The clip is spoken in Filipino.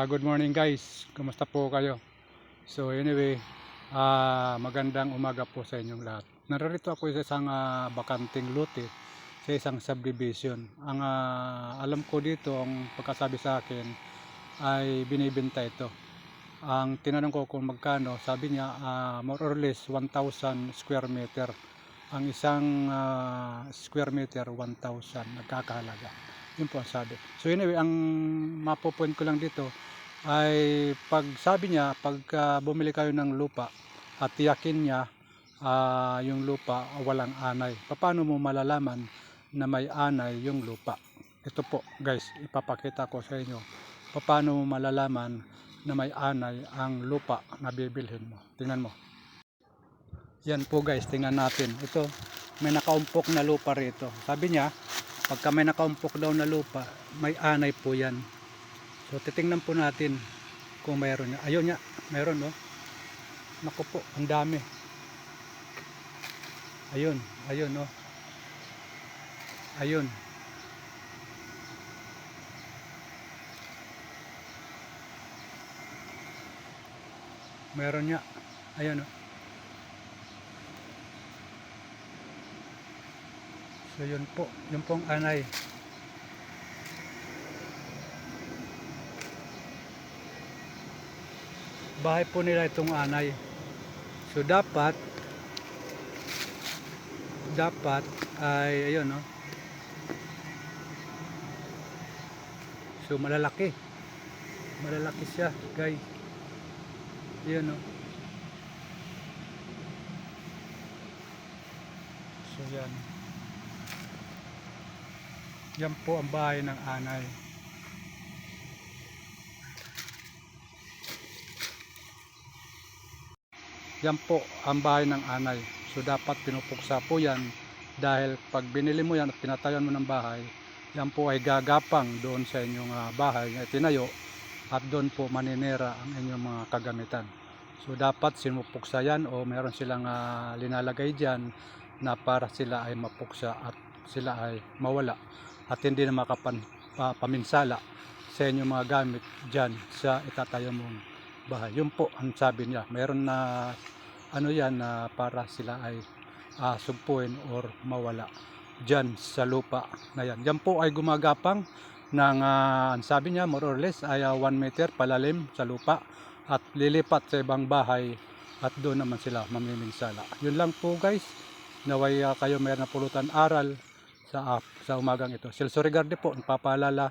Good morning guys, kumusta po kayo? So anyway, magandang umaga po sa inyong lahat. Narito ako sa isang bakanting lote sa isang subdivision. Ang alam ko dito, ang pagkasabi sa akin ay binibenta ito. Ang tinanong ko kung magkano, sabi niya more or less 1,000 square meter. Ang isang square meter 1,000 nagkakahalaga. Yun po ang sabi. So anyway, ang mapupoint ko lang dito ay pag sabi niya, pag bumili kayo ng lupa at tiyakin niya yung lupa walang anay. Paano mo malalaman na may anay yung lupa? Ito po guys, ipapakita ko sa inyo. Paano mo malalaman na may anay ang lupa na bibilhin mo? Tingnan mo. Yan po guys, tingnan natin. Ito, may nakaumpok na lupa rito. Sabi niya, pagka may nakaumpok daw na lupa, may anay po yan. So titingnan po natin kung mayroon niya. Ayun niya, mayroon no. Naku po, ang dami. Ayun, ayun no. Ayun. Mayroon niya. Ayun no. So yun po, yun pong anay. Bahay po nila itong anay. So dapat ay ayun no. So malalaki siya guys. Ayun no. So yan po ang bahay ng anay. Yan po ang bahay ng anay. So dapat pinupuksa po yan dahil pag binili mo yan at tinatayan mo ng bahay, yan po ay gagapang doon sa inyong bahay na itinayo at doon po maninira ang inyong mga kagamitan. So dapat sinupuksa yan o meron silang linalagay dyan na para sila ay mapuksa at sila ay mawala at hindi na makapaminsala sa inyong mga gamit dyan sa itatayo mong bahay. Yun po ang sabi niya. Meron na ano yan na para sila ay sugpuin or mawala dyan sa lupa na yan. Yan po ay gumagapang ng ang sabi niya more or less ay 1 meter palalim sa lupa at lilipat sa ibang bahay at doon naman sila mamiminsala. Yun lang po guys. Naway kayo mayroon na pulutan aral sa umagang ito. Silso Regarde po, nagpapaalala